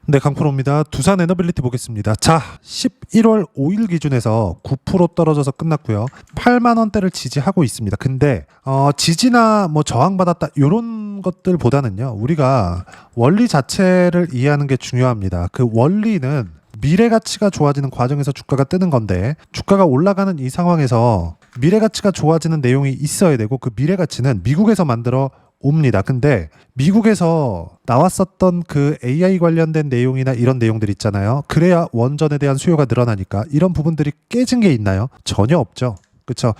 네, 강프로입니다. 두산 에너빌리티 보겠습니다. 자, 11월 5일 기준에서 9% 떨어져서 끝났고요. 8만 원대를 지지하고 있습니다. 근데 지지나 뭐 저항받았다 이런 것들보다는요. 우리가 원리 자체를 이해하는 게 중요합니다. 그 원리는 미래 가치가 좋아지는 과정에서 주가가 뜨는 건데 주가가 올라가는 이 상황에서 미래 가치가 좋아지는 내용이 있어야 되고 그 미래 가치는 미국에서 만들어 옵니다. 근데 미국에서 나왔었던 그 AI 관련된 내용이나 이런 내용들 있잖아요. 그래야 원전에 대한 수요가 늘어나니까 이런 부분들이 깨진 게 있나요? 전혀 없죠. 그렇죠.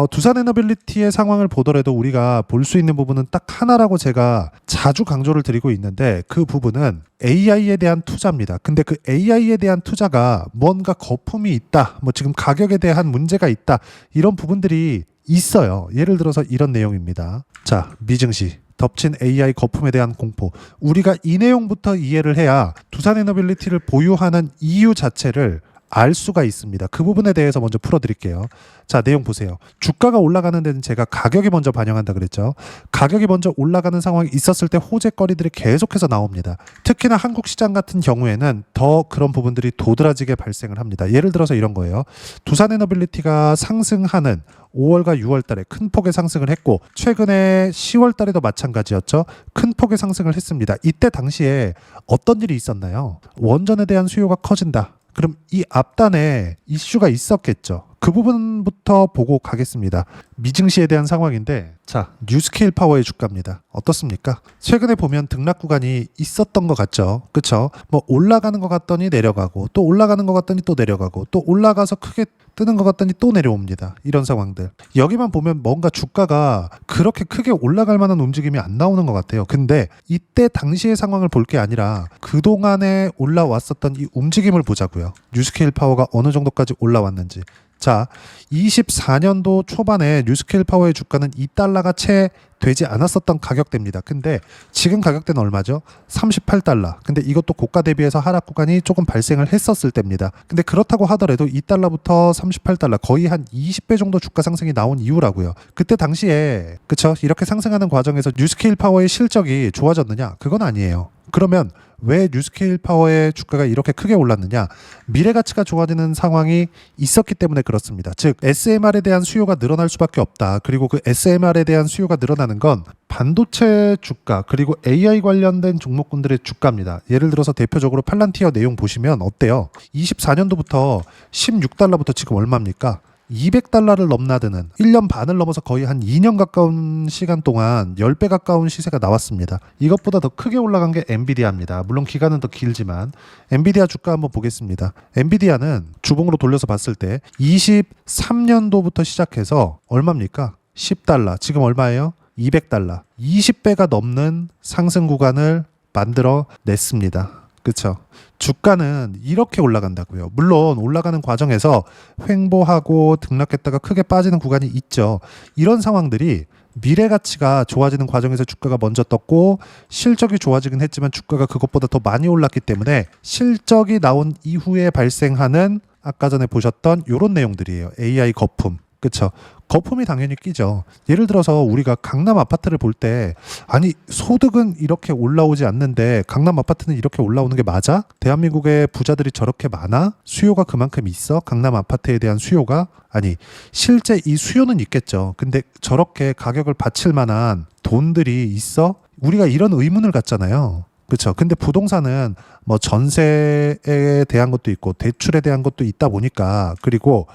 두산 에너빌리티의 상황을 보더라도 우리가 볼 수 있는 부분은 딱 하나라고 제가 자주 강조를 드리고 있는데 그 부분은 AI에 대한 투자입니다. 근데 그 AI에 대한 투자가 뭔가 거품이 있다, 뭐 지금 가격에 대한 문제가 있다, 이런 부분들이 있어요. 예를 들어서 이런 내용입니다. 자, 미증시. 덮친 AI 거품에 대한 공포. 우리가 이 내용부터 이해를 해야 두산 에너빌리티를 보유하는 이유 자체를 알 수가 있습니다. 그 부분에 대해서 먼저 풀어드릴게요. 자, 내용 보세요. 주가가 올라가는 데는 제가 가격이 먼저 반영한다 그랬죠. 가격이 먼저 올라가는 상황이 있었을 때 호재거리들이 계속해서 나옵니다. 특히나 한국 시장 같은 경우에는 더 그런 부분들이 도드라지게 발생을 합니다. 예를 들어서 이런 거예요. 두산 에너빌리티가 상승하는 5월과 6월 달에 큰 폭의 상승을 했고 최근에 10월 달에도 마찬가지였죠. 큰 폭의 상승을 했습니다. 이때 당시에 어떤 일이 있었나요? 원전에 대한 수요가 커진다. 그럼 이 앞단에 이슈가 있었겠죠. 그 부분부터 보고 가겠습니다. 미증시에 대한 상황인데, 자, 뉴스케일 파워의 주가입니다. 어떻습니까? 최근에 보면 등락 구간이 있었던 것 같죠. 그쵸? 뭐 올라가는 것 같더니 내려가고, 또 올라가는 것 같더니 또 내려가고, 또 올라가서 크게 뜨는 것 같더니 또 내려옵니다. 이런 상황들. 여기만 보면 뭔가 주가가 그렇게 크게 올라갈 만한 움직임이 안 나오는 것 같아요. 근데 이때 당시의 상황을 볼 게 아니라 그동안에 올라왔었던 이 움직임을 보자고요. 뉴스케일 파워가 어느 정도까지 올라왔는지. 자, 24년도 초반에 뉴스케일 파워의 주가는 2달러가 채 되지 않았었던 가격대입니다. 근데 지금 가격대는 얼마죠? 38달러. 근데 이것도 고가 대비해서 하락 구간이 조금 발생을 했었을 때입니다. 근데 그렇다고 하더라도 2달러부터 38달러 거의 한 20배 정도 주가 상승이 나온 이유라고요. 그때 당시에 그쵸? 이렇게 상승하는 과정에서 뉴스케일 파워의 실적이 좋아졌느냐? 그건 아니에요. 그러면 왜 뉴스케일 파워의 주가가 이렇게 크게 올랐느냐? 미래 가치가 좋아지는 상황이 있었기 때문에 그렇습니다. 즉 SMR에 대한 수요가 늘어날 수밖에 없다. 그리고 그 SMR에 대한 수요가 늘어나는 건 반도체 주가 그리고 AI 관련된 종목군들의 주가입니다. 예를 들어서 대표적으로 팔란티어 내용 보시면 어때요? 24년도부터 16달러부터 지금 얼마입니까? 200달러를 넘나드는 1년 반을 넘어서 거의 한 2년 가까운 시간 동안 10배 가까운 시세가 나왔습니다. 이것보다 더 크게 올라간 게 엔비디아입니다. 물론 기간은 더 길지만 엔비디아 주가 한번 보겠습니다. 엔비디아는 주봉으로 돌려서 봤을 때 23년도부터 시작해서 얼마입니까? 10달러. 지금 얼마예요? 200달러. 20배가 넘는 상승 구간을 만들어 냈습니다. 그렇죠. 주가는 이렇게 올라간다고요. 물론 올라가는 과정에서 횡보하고 등락했다가 크게 빠지는 구간이 있죠. 이런 상황들이 미래 가치가 좋아지는 과정에서 주가가 먼저 떴고 실적이 좋아지긴 했지만 주가가 그것보다 더 많이 올랐기 때문에 실적이 나온 이후에 발생하는 아까 전에 보셨던 이런 내용들이에요. AI 거품. 그렇죠. 거품이 당연히 끼죠. 예를 들어서 우리가 강남 아파트를 볼 때 아니 소득은 이렇게 올라오지 않는데 강남 아파트는 이렇게 올라오는 게 맞아? 대한민국의 부자들이 저렇게 많아? 수요가 그만큼 있어? 강남 아파트에 대한 수요가? 아니 실제 이 수요는 있겠죠. 근데 저렇게 가격을 바칠 만한 돈들이 있어? 우리가 이런 의문을 갖잖아요. 그렇죠. 근데 부동산은 뭐 전세에 대한 것도 있고 대출에 대한 것도 있다 보니까 그리고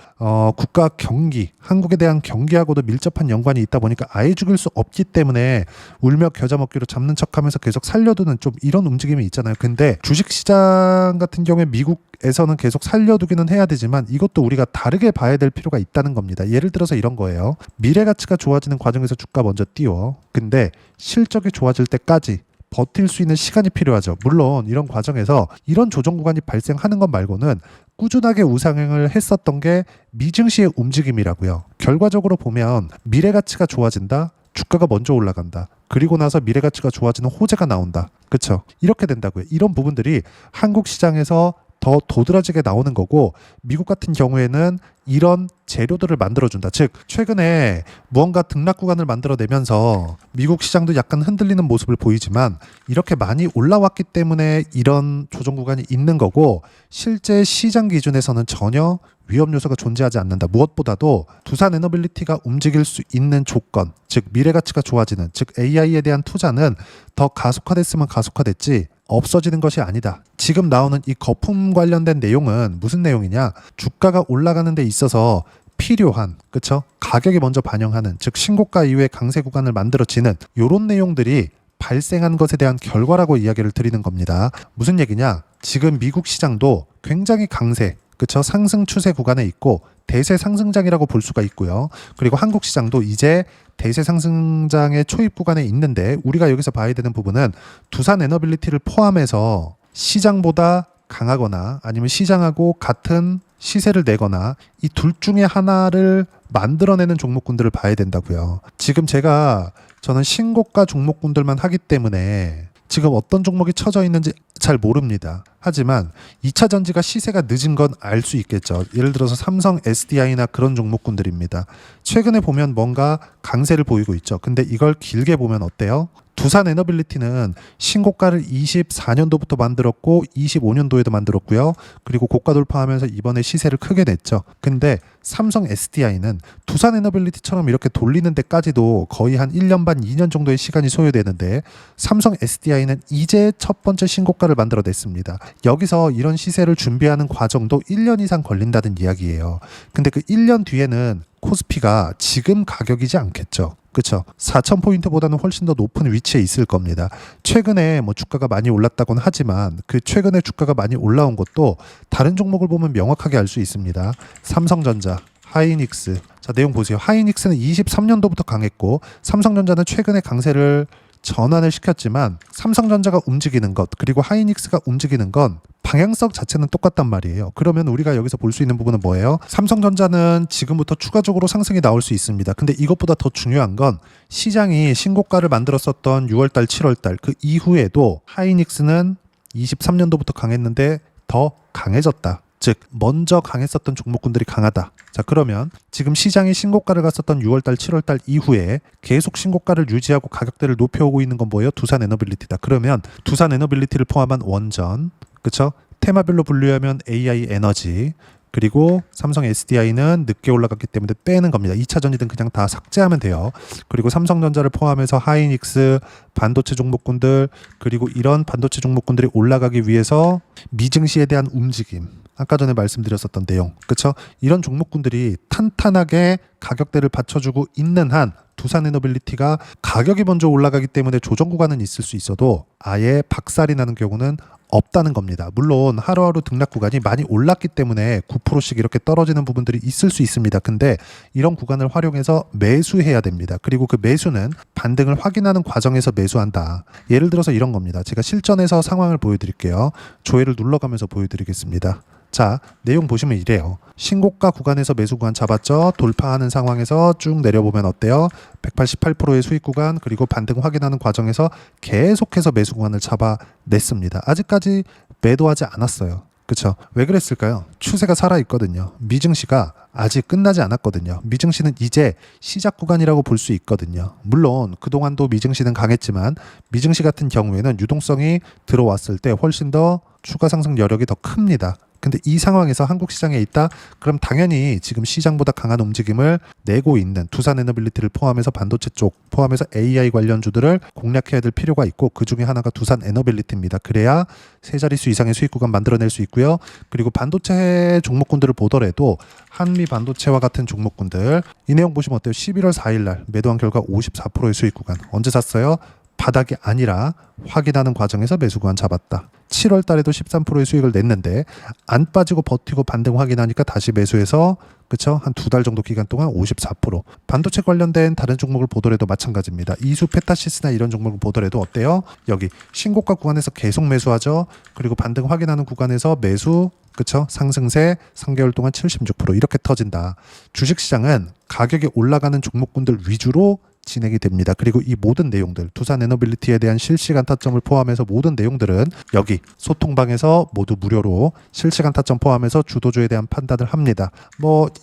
국가 경기, 한국에 대한 경기하고도 밀접한 연관이 있다 보니까 아예 죽일 수 없기 때문에 울며 겨자 먹기로 잡는 척하면서 계속 살려두는 좀 이런 움직임이 있잖아요. 근데 주식시장 같은 경우에 미국에서는 계속 살려두기는 해야 되지만 이것도 우리가 다르게 봐야 될 필요가 있다는 겁니다. 예를 들어서 이런 거예요. 미래 가치가 좋아지는 과정에서 주가 먼저 띄워. 근데 실적이 좋아질 때까지 버틸 수 있는 시간이 필요하죠. 물론 이런 과정에서 이런 조정 구간이 발생하는 것 말고는 꾸준하게 우상향을 했었던 게 미증시의 움직임이라고요. 결과적으로 보면 미래 가치가 좋아진다. 주가가 먼저 올라간다. 그리고 나서 미래 가치가 좋아지는 호재가 나온다. 그렇죠? 이렇게 된다고요. 이런 부분들이 한국 시장에서 더 도드라지게 나오는 거고, 미국 같은 경우에는 이런 재료들을 만들어준다. 즉 최근에 무언가 등락 구간을 만들어내면서 미국 시장도 약간 흔들리는 모습을 보이지만 이렇게 많이 올라왔기 때문에 이런 조정 구간이 있는 거고, 실제 시장 기준에서는 전혀 위험 요소가 존재하지 않는다. 무엇보다도 두산 에너빌리티가 움직일 수 있는 조건, 즉 미래 가치가 좋아지는, 즉 AI에 대한 투자는 더 가속화됐으면 가속화됐지 없어지는 것이 아니다. 지금 나오는 이 거품 관련된 내용은 무슨 내용이냐? 주가가 올라가는 데 있어서 필요한, 그쵸? 가격이 먼저 반영하는, 즉 신고가 이후에 강세 구간을 만들어지는 이런 내용들이 발생한 것에 대한 결과라고 이야기를 드리는 겁니다. 무슨 얘기냐? 지금 미국 시장도 굉장히 강세, 그쵸? 상승 추세 구간에 있고 대세 상승장이라고 볼 수가 있고요. 그리고 한국 시장도 이제 대세 상승장의 초입 구간에 있는데, 우리가 여기서 봐야 되는 부분은 두산 에너빌리티를 포함해서 시장보다 강하거나 아니면 시장하고 같은 시세를 내거나 이 둘 중에 하나를 만들어내는 종목군들을 봐야 된다고요. 지금 저는 신고가 종목군들만 하기 때문에 지금 어떤 종목이 쳐져 있는지 잘 모릅니다. 하지만 2차 전지가 시세가 늦은 건 알 수 있겠죠. 예를 들어서 삼성 SDI나 그런 종목군들입니다. 최근에 보면 뭔가 강세를 보이고 있죠. 근데 이걸 길게 보면 어때요? 두산 에너빌리티는 신고가를 24년도부터 만들었고 25년도에도 만들었고요. 그리고 고가 돌파하면서 이번에 시세를 크게 냈죠. 근데 삼성 SDI는 두산 에너빌리티처럼 이렇게 돌리는 데까지도 거의 한 1년 반, 2년 정도의 시간이 소요되는데, 삼성 SDI는 이제 첫 번째 신고가를 만들어냈습니다. 여기서 이런 시세를 준비하는 과정도 1년 이상 걸린다는 이야기예요. 근데 그 1년 뒤에는 코스피가 지금 가격이지 않겠죠. 그렇죠. 4,000포인트보다는 훨씬 더 높은 위치에 있을 겁니다. 최근에 뭐 주가가 많이 올랐다고는 하지만 그 최근에 주가가 많이 올라온 것도 다른 종목을 보면 명확하게 알 수 있습니다. 삼성전자, 하이닉스. 자, 내용 보세요. 하이닉스는 23년도부터 강했고 삼성전자는 최근에 강세를 전환을 시켰지만, 삼성전자가 움직이는 것 그리고 하이닉스가 움직이는 건 방향성 자체는 똑같단 말이에요. 그러면 우리가 여기서 볼 수 있는 부분은 뭐예요? 삼성전자는 지금부터 추가적으로 상승이 나올 수 있습니다. 근데 이것보다 더 중요한 건 시장이 신고가를 만들었었던 6월달, 7월달 그 이후에도 하이닉스는 23년도부터 강했는데 더 강해졌다. 즉 먼저 강했었던 종목군들이 강하다. 자, 그러면 지금 시장이 신고가를 갔었던 6월달, 7월달 이후에 계속 신고가를 유지하고 가격대를 높여오고 있는 건 뭐예요? 두산 에너빌리티다. 그러면 두산 에너빌리티를 포함한 원전, 그쵸? 테마별로 분류하면 AI 에너지, 그리고 삼성 SDI는 늦게 올라갔기 때문에 빼는 겁니다. 2차 전지든 그냥 다 삭제하면 돼요. 그리고 삼성전자를 포함해서 하이닉스, 반도체 종목군들, 그리고 이런 반도체 종목군들이 올라가기 위해서 미증시에 대한 움직임, 아까 전에 말씀드렸었던 내용, 그렇죠? 이런 종목군들이 탄탄하게 가격대를 받쳐주고 있는 한 두산 에너빌리티가 가격이 먼저 올라가기 때문에 조정 구간은 있을 수 있어도 아예 박살이 나는 경우는 없다는 겁니다. 물론 하루하루 등락 구간이 많이 올랐기 때문에 9%씩 이렇게 떨어지는 부분들이 있을 수 있습니다. 근데 이런 구간을 활용해서 매수해야 됩니다. 그리고 그 매수는 반등을 확인하는 과정에서 매수한다. 예를 들어서 이런 겁니다. 제가 실전에서 상황을 보여드릴게요. 조회를 눌러가면서 보여드리겠습니다. 자, 내용 보시면 이래요. 신고가 구간에서 매수 구간 잡았죠. 돌파하는 상황에서 쭉 내려보면 어때요? 188%의 수익 구간, 그리고 반등 확인하는 과정에서 계속해서 매수 구간을 잡아냈습니다. 아직까지 매도하지 않았어요. 그렇죠? 왜 그랬을까요? 추세가 살아있거든요. 미증시가 아직 끝나지 않았거든요. 미증시는 이제 시작 구간이라고 볼 수 있거든요. 물론 그동안도 미증시는 강했지만 미증시 같은 경우에는 유동성이 들어왔을 때 훨씬 더 추가 상승 여력이 더 큽니다. 근데 이 상황에서 한국 시장에 있다? 그럼 당연히 지금 시장보다 강한 움직임을 내고 있는 두산 에너빌리티를 포함해서 반도체 쪽, 포함해서 AI 관련주들을 공략해야 될 필요가 있고, 그 중에 하나가 두산 에너빌리티입니다. 그래야 세 자릿수 이상의 수익 구간 만들어낼 수 있고요. 그리고 반도체 종목군들을 보더라도 한미 반도체와 같은 종목군들, 이 내용 보시면 어때요? 11월 4일 날 매도한 결과 54%의 수익 구간. 언제 샀어요? 바닥이 아니라 확인하는 과정에서 매수 구간 잡았다. 7월 달에도 13%의 수익을 냈는데 안 빠지고 버티고 반등 확인하니까 다시 매수해서, 그쵸? 한 2달 정도 기간 동안 54%. 반도체 관련된 다른 종목을 보더라도 마찬가지입니다. 이수 페타시스나 이런 종목을 보더라도 어때요? 여기 신고가 구간에서 계속 매수하죠. 그리고 반등 확인하는 구간에서 매수, 그쵸? 상승세 3개월 동안 76% 이렇게 터진다. 주식시장은 가격이 올라가는 종목군들 위주로 진행이 됩니다. 그리고 이 모든 내용들, 두산에너빌리티에 대한 실시간 타점을 포함해서 모든 내용들은 여기 소통방에서 모두 무료로 실시간 타점 포함해서 주도주에 대한 판단을 합니다.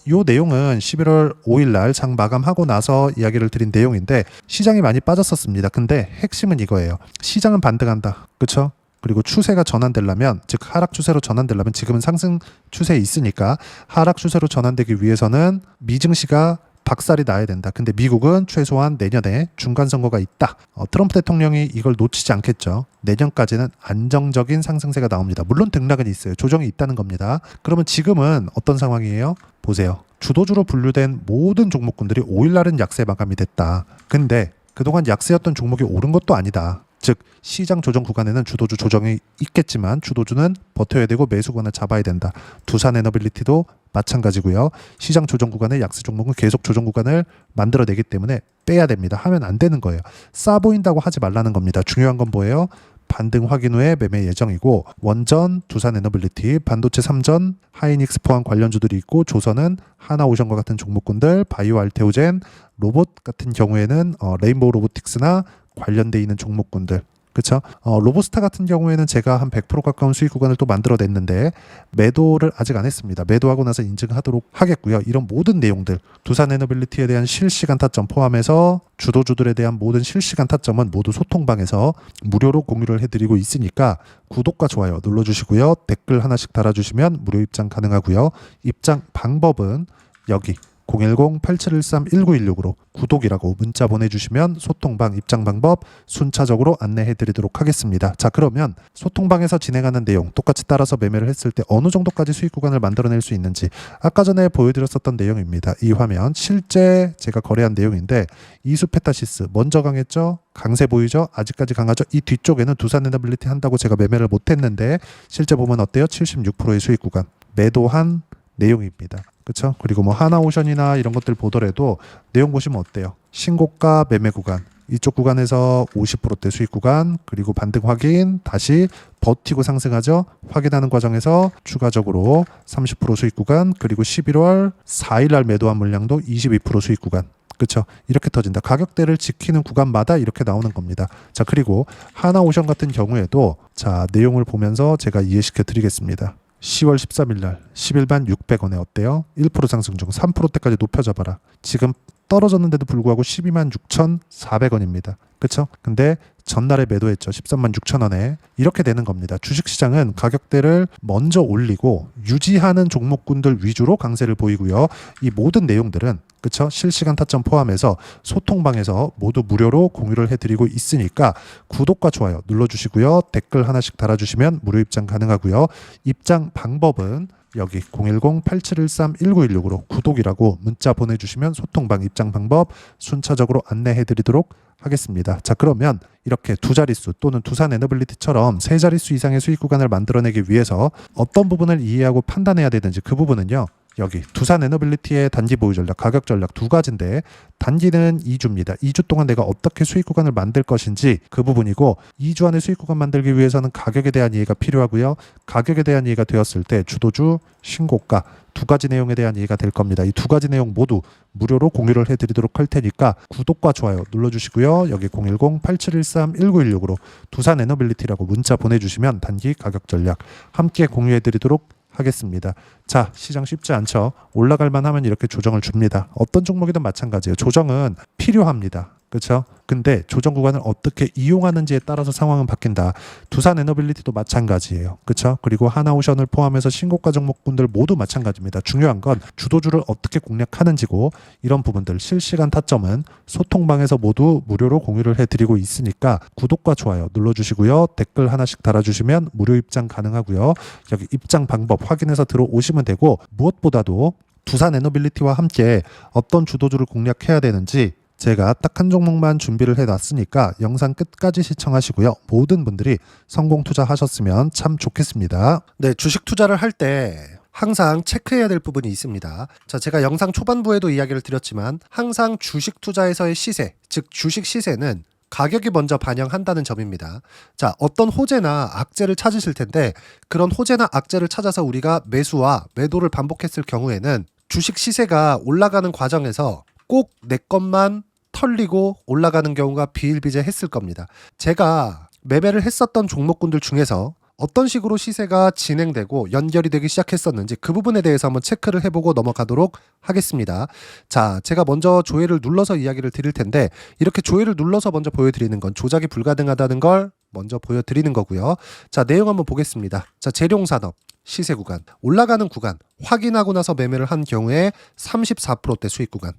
요 내용은 11월 5일 날 장 마감하고 나서 이야기를 드린 내용인데 시장이 많이 빠졌었습니다. 근데 핵심은 이거예요. 시장은 반등한다. 그렇죠? 그리고 추세가 전환되려면, 즉 하락 추세로 전환되려면, 지금은 상승 추세에 있으니까 하락 추세로 전환되기 위해서는 미증시가 박살이 나야 된다. 근데 미국은 최소한 내년에 중간 선거가 있다. 트럼프 대통령이 이걸 놓치지 않겠죠. 내년까지는 안정적인 상승세가 나옵니다. 물론 등락은 있어요. 조정이 있다는 겁니다. 그러면 지금은 어떤 상황이에요? 보세요. 주도주로 분류된 모든 종목군들이 5일날은 약세 마감이 됐다. 근데 그동안 약세였던 종목이 오른 것도 아니다. 즉 시장 조정 구간에는 주도주 조정이 있겠지만 주도주는 버텨야 되고 매수권을 잡아야 된다. 두산에너빌리티도 마찬가지고요. 시장 조정 구간에 약세 종목은 계속 조정 구간을 만들어내기 때문에 빼야 됩니다. 하면 안 되는 거예요. 싸 보인다고 하지 말라는 겁니다. 중요한 건 뭐예요? 반등 확인 후에 매매 예정이고, 원전, 두산에너빌리티, 반도체 3전, 하이닉스 포함 관련주들이 있고, 조선은 하나오션과 같은 종목군들, 바이오 알테오젠, 로봇 같은 경우에는 레인보우 로보틱스나 관련돼 있는 종목군들, 그렇죠? 로보스타 같은 경우에는 제가 한 100% 가까운 수익 구간을 또 만들어냈는데 매도를 아직 안 했습니다. 매도하고 나서 인증하도록 하겠고요. 이런 모든 내용들, 두산에너빌리티에 대한 실시간 타점 포함해서 주도주들에 대한 모든 실시간 타점은 모두 소통방에서 무료로 공유를 해드리고 있으니까 구독과 좋아요 눌러주시고요. 댓글 하나씩 달아주시면 무료 입장 가능하고요. 입장 방법은 여기 010-8713-1916으로 구독이라고 문자 보내주시면 소통방 입장 방법 순차적으로 안내해드리도록 하겠습니다. 자, 그러면 소통방에서 진행하는 내용 똑같이 따라서 매매를 했을 때 어느 정도까지 수익 구간을 만들어낼 수 있는지 아까 전에 보여드렸었던 내용입니다. 이 화면 실제 제가 거래한 내용인데 이수페타시스 먼저 강했죠? 강세 보이죠? 아직까지 강하죠? 이 뒤쪽에는 두산에너빌리티 한다고 제가 매매를 못했는데 실제 보면 어때요? 76%의 수익 구간 매도한 내용입니다. 그렇죠? 그리고 하나오션이나 이런 것들 보더라도 내용 보시면 어때요? 신고가 매매 구간, 이쪽 구간에서 50%대 수익 구간, 그리고 반등 확인, 다시 버티고 상승하죠. 확인하는 과정에서 추가적으로 30% 수익 구간, 그리고 11월 4일 날 매도한 물량도 22% 수익 구간. 그렇죠? 이렇게 터진다. 가격대를 지키는 구간마다 이렇게 나오는 겁니다. 자, 그리고 하나오션 같은 경우에도 자, 내용을 보면서 제가 이해시켜 드리겠습니다. 10월 13일 날 11만 600원에 어때요? 1% 상승 중 3%대까지 높여잡아라. 지금 떨어졌는데도 불구하고 12만 6,400원입니다. 그렇죠? 근데 전날에 매도했죠. 13만 6천원에. 이렇게 되는 겁니다. 주식시장은 가격대를 먼저 올리고 유지하는 종목군들 위주로 강세를 보이고요. 이 모든 내용들은 그렇죠? 실시간 타점 포함해서 소통방에서 모두 무료로 공유를 해드리고 있으니까 구독과 좋아요 눌러주시고요. 댓글 하나씩 달아주시면 무료 입장 가능하고요. 입장 방법은 여기 010-8713-1916으로 구독이라고 문자 보내주시면 소통방 입장 방법 순차적으로 안내해드리도록 하겠습니다. 자, 그러면 이렇게 두 자릿수 또는 두산에너빌리티처럼 세 자릿수 이상의 수익 구간을 만들어내기 위해서 어떤 부분을 이해하고 판단해야 되는지 그 부분은요. 여기 두산에너빌리티의 단기 보유 전략, 가격 전략 두 가지인데 단기는 2주입니다. 2주 동안 내가 어떻게 수익 구간을 만들 것인지 그 부분이고 2주 안에 수익 구간 만들기 위해서는 가격에 대한 이해가 필요하고요. 가격에 대한 이해가 되었을 때 주도주, 신고가 두 가지 내용에 대한 이해가 될 겁니다. 이 두 가지 내용 모두 무료로 공유를 해드리도록 할 테니까 구독과 좋아요 눌러주시고요. 여기 010-8713-1916으로 두산에너빌리티라고 문자 보내주시면 단기 가격 전략 함께 공유해드리도록 하겠습니다. 자, 시장 쉽지 않죠. 올라갈만 하면 이렇게 조정을 줍니다. 어떤 종목이든 마찬가지예요. 조정은 필요합니다. 그렇죠? 근데 조정 구간을 어떻게 이용하는지에 따라서 상황은 바뀐다. 두산에너빌리티도 마찬가지예요. 그렇죠? 그리고 하나오션을 포함해서 신고가 종목군들 모두 마찬가지입니다. 중요한 건 주도주를 어떻게 공략하는지고 이런 부분들 실시간 타점은 소통방에서 모두 무료로 공유를 해드리고 있으니까 구독과 좋아요 눌러주시고요. 댓글 하나씩 달아주시면 무료 입장 가능하고요. 여기 입장 방법 확인해서 들어오시면 되고 무엇보다도 두산에너빌리티와 함께 어떤 주도주를 공략해야 되는지 제가 딱 한 종목만 준비를 해놨으니까 영상 끝까지 시청하시고요. 모든 분들이 성공 투자하셨으면 참 좋겠습니다. 네, 주식 투자를 할 때 항상 체크해야 될 부분이 있습니다. 자, 제가 영상 초반부에도 이야기를 드렸지만 항상 주식 투자에서의 시세, 즉 주식 시세는 가격이 먼저 반영한다는 점입니다. 자, 어떤 호재나 악재를 찾으실 텐데 그런 호재나 악재를 찾아서 우리가 매수와 매도를 반복했을 경우에는 주식 시세가 올라가는 과정에서 꼭 내 것만 털리고 올라가는 경우가 비일비재했을 겁니다. 제가 매매를 했었던 종목군들 중에서 어떤 식으로 시세가 진행되고 연결이 되기 시작했었는지 그 부분에 대해서 한번 체크를 해보고 넘어가도록 하겠습니다. 자, 제가 먼저 조회를 눌러서 이야기를 드릴 텐데 이렇게 조회를 눌러서 먼저 보여드리는 건 조작이 불가능하다는 걸 먼저 보여드리는 거고요. 자, 내용 한번 보겠습니다. 자, 재룡산업 시세 구간, 올라가는 구간 확인하고 나서 매매를 한 경우에 34%대 수익 구간.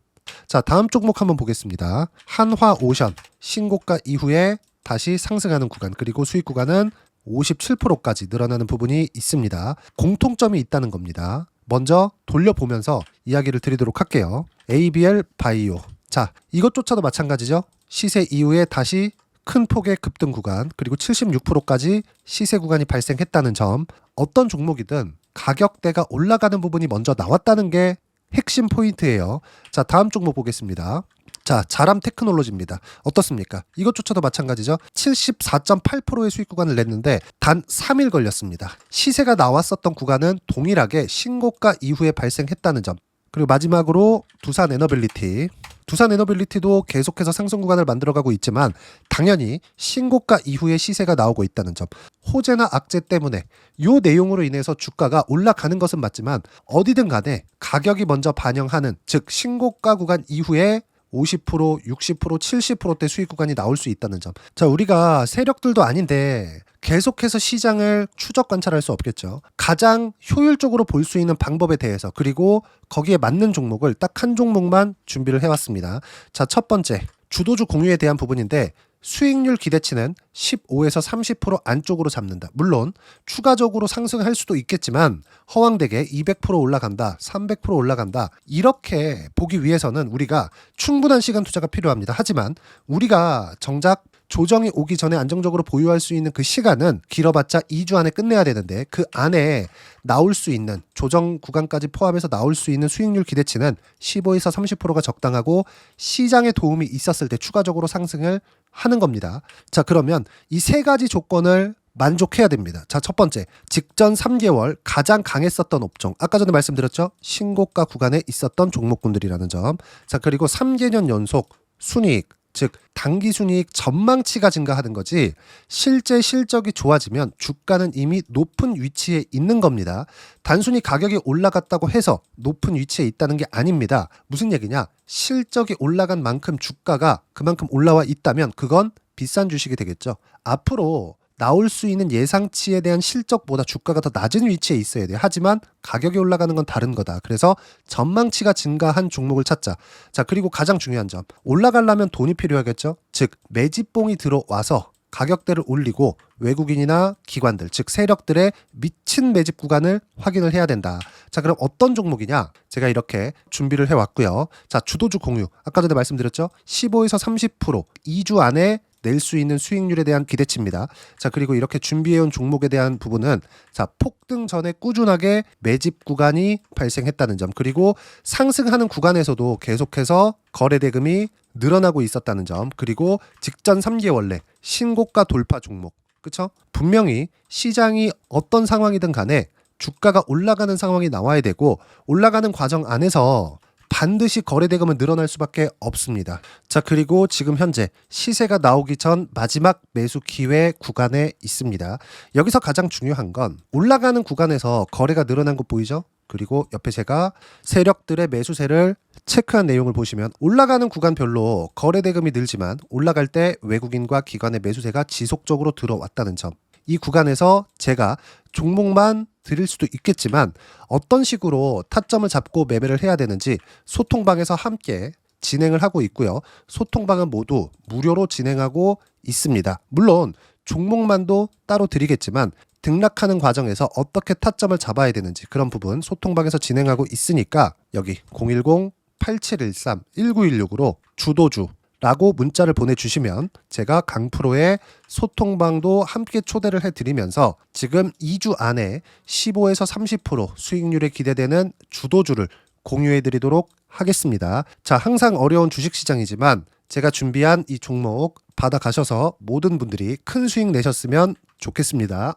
자, 다음 종목 한번 보겠습니다. 한화오션 신고가 이후에 다시 상승하는 구간, 그리고 수익 구간은 57%까지 늘어나는 부분이 있습니다. 공통점이 있다는 겁니다. 먼저 돌려보면서 이야기를 드리도록 할게요. ABL 바이오. 자, 이것조차도 마찬가지죠. 시세 이후에 다시 큰 폭의 급등 구간, 그리고 76%까지 시세 구간이 발생했다는 점. 어떤 종목이든 가격대가 올라가는 부분이 먼저 나왔다는 게 핵심 포인트예요. 자, 다음 종목 보겠습니다. 자, 자람 테크놀로지입니다. 어떻습니까? 이것조차도 마찬가지죠. 74.8%의 수익 구간을 냈는데 단 3일 걸렸습니다. 시세가 나왔었던 구간은 동일하게 신고가 이후에 발생했다는 점. 그리고 마지막으로 두산 에너빌리티. 두산 에너빌리티도 계속해서 상승 구간을 만들어가고 있지만 당연히 신고가 이후에 시세가 나오고 있다는 점. 호재나 악재 때문에 이 내용으로 인해서 주가가 올라가는 것은 맞지만 어디든 간에 가격이 먼저 반영하는, 즉 신고가 구간 이후에 50%, 60%, 70%대 수익 구간이 나올 수 있다는 점. 자, 우리가 세력들도 아닌데 계속해서 시장을 추적 관찰할 수 없겠죠. 가장 효율적으로 볼 수 있는 방법에 대해서, 그리고 거기에 맞는 종목을 딱 한 종목만 준비를 해왔습니다. 자, 첫 번째 주도주 공유에 대한 부분인데 수익률 기대치는 15에서 30% 안쪽으로 잡는다. 물론 추가적으로 상승할 수도 있겠지만 허황되게 200% 올라간다, 300% 올라간다, 이렇게 보기 위해서는 우리가 충분한 시간 투자가 필요합니다. 하지만 우리가 정작 조정이 오기 전에 안정적으로 보유할 수 있는 그 시간은 길어봤자 2주 안에 끝내야 되는데 그 안에 나올 수 있는, 조정 구간까지 포함해서 나올 수 있는 수익률 기대치는 15에서 30%가 적당하고 시장에 도움이 있었을 때 추가적으로 상승을 하는 겁니다. 자, 그러면 이 세 가지 조건을 만족해야 됩니다. 자, 첫 번째, 직전 3개월 가장 강했었던 업종. 아까 전에 말씀드렸죠? 신고가 구간에 있었던 종목군들이라는 점. 자, 그리고 3개년 연속 순이익, 즉 단기 순이익 전망치가 증가하는 거지 실제 실적이 좋아지면 주가는 이미 높은 위치에 있는 겁니다. 단순히 가격이 올라갔다고 해서 높은 위치에 있다는 게 아닙니다. 무슨 얘기냐? 실적이 올라간 만큼 주가가 그만큼 올라와 있다면 그건 비싼 주식이 되겠죠. 앞으로 나올 수 있는 예상치에 대한 실적보다 주가가 더 낮은 위치에 있어야 돼요. 하지만 가격이 올라가는 건 다른 거다. 그래서 전망치가 증가한 종목을 찾자. 자, 그리고 가장 중요한 점. 올라가려면 돈이 필요하겠죠. 즉 매집봉이 들어와서 가격대를 올리고 외국인이나 기관들, 즉 세력들의 미친 매집 구간을 확인을 해야 된다. 자, 그럼 어떤 종목이냐? 제가 이렇게 준비를 해왔고요. 자, 주도주 공유. 아까 전에 말씀드렸죠. 15에서 30% 2주 안에 낼 수 있는 수익률에 대한 기대치입니다. 자, 그리고 이렇게 준비해온 종목에 대한 부분은 자, 폭등 전에 꾸준하게 매집 구간이 발생했다는 점, 그리고 상승하는 구간에서도 계속해서 거래 대금이 늘어나고 있었다는 점, 그리고 직전 3개월 내 신고가 돌파 종목. 그쵸? 분명히 시장이 어떤 상황이든 간에 주가가 올라가는 상황이 나와야 되고 올라가는 과정 안에서 반드시 거래 대금은 늘어날 수밖에 없습니다. 자, 그리고 지금 현재 시세가 나오기 전 마지막 매수 기회 구간에 있습니다. 여기서 가장 중요한 건 올라가는 구간에서 거래가 늘어난 거 보이죠? 그리고 옆에 제가 세력들의 매수세를 체크한 내용을 보시면 올라가는 구간별로 거래 대금이 늘지만 올라갈 때 외국인과 기관의 매수세가 지속적으로 들어왔다는 점. 이 구간에서 제가 종목만 드릴 수도 있겠지만 어떤 식으로 타점을 잡고 매매를 해야 되는지 소통방에서 함께 진행을 하고 있고요. 소통방은 모두 무료로 진행하고 있습니다. 물론 종목만도 따로 드리겠지만 등락하는 과정에서 어떻게 타점을 잡아야 되는지 그런 부분 소통방에서 진행하고 있으니까 여기 010-8713-1916으로 주도주 라고 문자를 보내주시면 제가 강프로의 소통방도 함께 초대를 해드리면서 지금 2주 안에 15에서 30% 수익률에 기대되는 주도주를 공유해드리도록 하겠습니다. 자, 항상 어려운 주식시장이지만 제가 준비한 이 종목 받아가셔서 모든 분들이 큰 수익 내셨으면 좋겠습니다.